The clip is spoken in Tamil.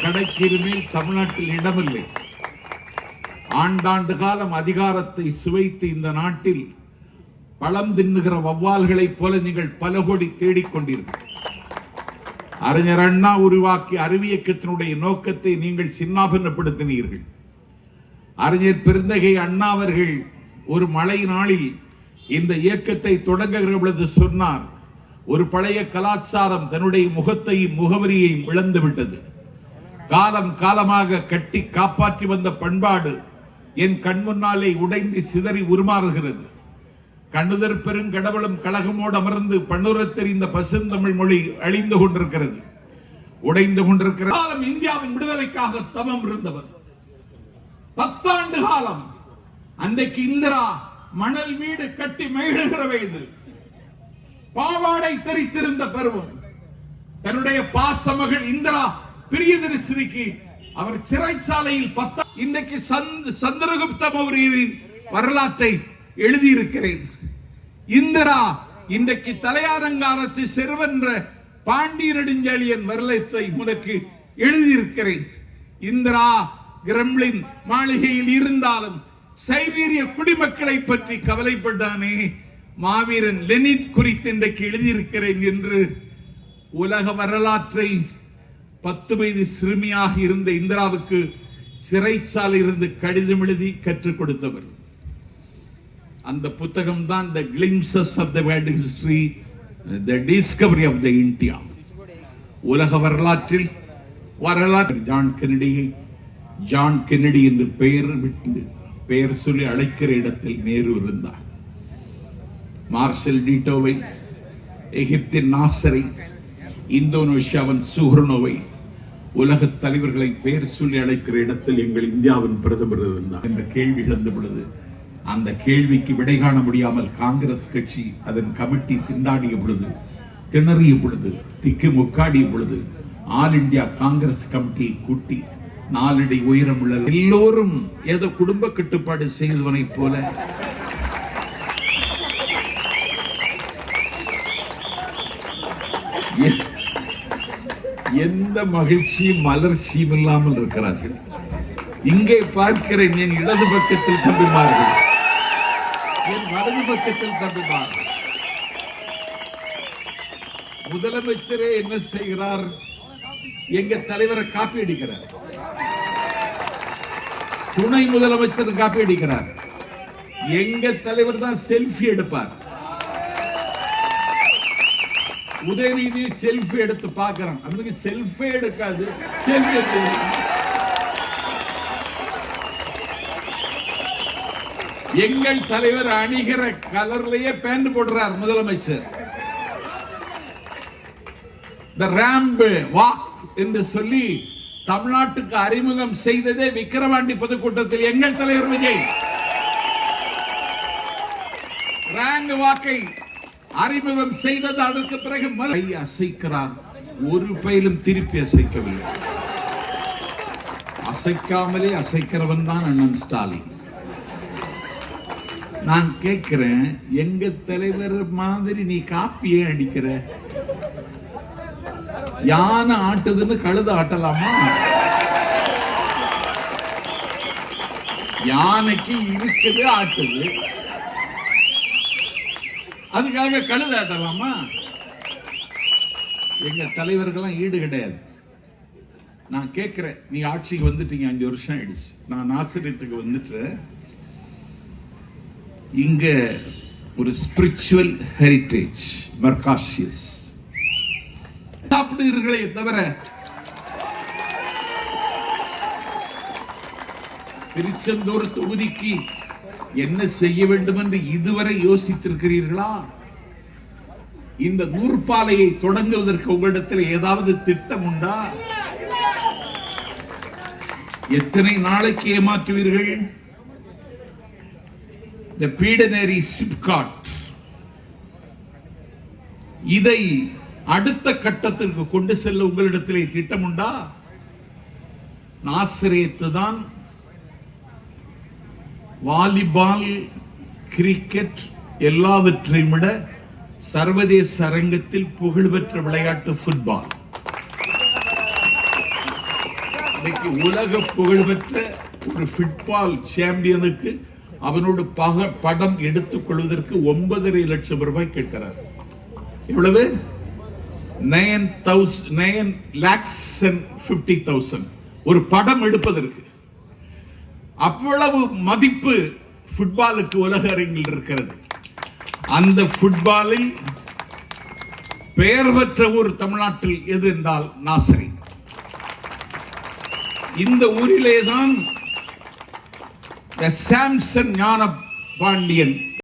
கடைக்கு மேல் தமிழ்நாட்டில் இடமில்லை. ஆண்டாண்டு காலம் அதிகாரத்தை சுவைத்து இந்த நாட்டில் பழம் தின்னுகிற வௌவால்களைப் போல நீங்கள் பல கோடி தேடிக்கொண்டீர்கள். அறிஞர் அண்ணா உருவாக்கிய அறிவியக்கத்தினுடைய நோக்கத்தை நீங்கள் சின்னாபின்னப்படுத்தினீர்கள். அறிஞர் பெருந்தகை அண்ணா அவர்கள் ஒரு மழை நாளில் இந்த இயக்கத்தை தொடங்குகிற பொழுது சொன்னார், ஒரு பழைய கலாச்சாரம் தன்னுடைய முகத்தையும் முகவரியையும் இழந்துவிட்டது. காலம் காலமாக கட்டி காப்பாற்றி வந்த பண்பாடு என் கண் முன்னாலே உடைந்து சிதறி உருமாறுகிறது. கண்ணுதற் பெருங்கடவுளும் கழகமோடு அமர்ந்து பண்ணுறத் தெரிந்த பசுந்தமிழ் மொழி அழிந்து கொண்டிருக்கிறது, உடைந்து கொண்டிருக்கிறது. இந்தியாவின் விடுதலைக்காக தவம் இருந்தவர் 10 ஆண்டு காலம். அன்றைக்கு இந்திரா மணல் வீடு கட்டி மகிழ்கிற வயது, பாவாடை தெரித்திருந்த பருவம். தன்னுடைய பாசமகள் இந்திரா பிரியதரிசிக்கு அவர் சிறைச்சாலையில் 10 இன்றைக்கு சந்திரகுப்த மௌரியரின் வரலாற்றை எழுதியிருக்கிறேன். இந்திரா இன்றைக்கு தலையாரங்காரத்து செருவென்ற பாண்டிய நெடுஞ்சாலியன் வரலாற்றை உனக்கு எழுதியிருக்கிறேன். இந்திரா கிரெம்ளின் மாளிகையில் இருந்தாலும் சைபீரிய குடிமக்களை பற்றி கவலைப்பட்டானே, மாவீரன் லெனின் குறித்து இன்றைக்கு எழுதியிருக்கிறேன் என்று உலக வரலாற்றை 10 வயது சிறுமியாக இருந்த இந்திராவுக்கு சிறைச்சாலை இருந்து கடிதம் எழுதி கற்றுக் கொடுத்தவர். அந்த புத்தகம் தான் The Glimpses of the World History, The Discovery of the India. உலக வரலாற்றில் ஜான் கென்னடி என்று பெயர் சொல்லி அழைக்கிற இடத்தில் நேரு இருந்தார். மார்ஷல் டீட்டோவை, எகிப்தின் நாசரை, இந்தோனேஷியாவின் சுஹர்னோவை, உலக தலைவர்களை பெயர் சொல்லி அழைக்கிற இடத்தில் எங்கள் இந்தியாவின் பிரதமர் இருந்தார் என்ற கேள்வி எழுந்த பொழுது, அந்த கேள்விக்கு விடை காண முடியாமல் காங்கிரஸ் கட்சி அதன் கமிட்டி திண்டாடிய பொழுது, திணறிய பொழுது, திக்கு முக்காடிய பொழுது, ஆல் இந்தியா காங்கிரஸ் கமிட்டியை கூட்டி 4 அடி உயரம் உள்ள எல்லோரும் ஏதோ குடும்ப கட்டுப்பாடு செய்தவனை போல எந்த மகிழ்ச்சியும் மலர்ச்சியும் இல்லாமல் இருக்கிறார்கள். இங்கே பார்க்கிறேன் என் இடது பக்கத்தில் தம்பிமார்கள், என் வலது பக்கத்தில் தம்பிமார்கள். முதலமைச்சரே என்ன செய்கிறார்? எங்க தலைவரை காப்பி அடிக்கிறார். துணை முதலமைச்சர் காப்பி அடிக்கிறார். எங்க தலைவர் தான் செல்ஃபி எடுப்பார். உதயநிதி செல்ஃபி எடுத்து பார்க்கிறான், அதுக்கு செல்ஃபி எடுக்காது, செல்ஃபி எடுத்து. எங்கள் தலைவர் அணிகிற கலர்லயே பேண்ட் போடுறார் முதலமைச்சர். The ramp walk என்று சொல்லி தமிழ்நாட்டுக்கு அறிமுகம் செய்ததே விக்கிரவாண்டி பொதுக்கூட்டத்தில் எங்கள் தலைவர் விஜய். ரேங்க் வாக்கை அறிமுகம் செய்தது. அதற்கு பிறகு மலை அசைக்கிறார், ஒரு பயிலும் திருப்பி அசைக்கவில்லை. அசைக்காமலே அசைக்கிறவன் தான் அண்ணன் ஸ்டாலின். நான் கேட்கிறேன், எங்க தலைவர் மாதிரி நீ காப்பியே அடிக்கிற? யானை ஆட்டுதுன்னு கழுத ஆட்டலாமா? யானைக்கு இருக்குது ஆட்டுது, அதுக்காக கழுத ஆட்டலாமா? எங்க தலைவர்கள்லாம் ஈடு கிடையாது. நான் கேட்கிறேன், நீ ஆட்சிக்கு வந்துட்டீங்க, 5 வருஷம் ஆயிடுச்சு. நான் ஆசிரியத்துக்கு வந்துட்டு இங்க ஒரு ஸ்பிரிச்சுவல் ஹெரிட்டேஜ் மர்காஷியஸ் சாப்பிடுகிறீர்களே தவிர திருச்செந்தூர் தொகுதிக்கு என்ன செய்ய வேண்டும் என்று இதுவரை யோசித்திருக்கிறீர்களா? இந்த நூற்பாலையை தொடங்குவதற்கு உங்களிடத்தில் ஏதாவது திட்டம் உண்டா? எத்தனை நாளைக்கு ஏமாற்றுவீர்கள்? இந்த பீடனேரி சிப்காட் இதை அடுத்த கட்டத்திற்கு கொண்டு செல்ல உங்களிடத்திலே திட்டம் உண்டா? நாசிரியத்து தான் வாலிபால், கிரிக்கெட் எல்லாவற்றையும் விட சர்வதேச அரங்கத்தில் புகழ்பெற்ற விளையாட்டு ஃபுட்பால். இன்னைக்கு உலக புகழ்பெற்ற ஒரு ஃபுட்பால் சாம்பியனுக்கு அவனோட படம் எடுத்துக் கொள்வதற்கு 9.5 லட்சம் ரூபாய் கேட்கிறார். எவ்வளவு? 9,50,000 ஒரு படம் எடுப்பதற்கு. அவ்வளவு மதிப்பு ஃபுட்பாலுக்கு உலக அரங்கில் இருக்கிறது. அந்த ஃபுட்பாலில் பெயர் பெற்ற ஊர் தமிழ்நாட்டில் எது என்றால் நாசரி. இந்த ஊரிலேதான் சாம்சன் ஞான பாண்டியன்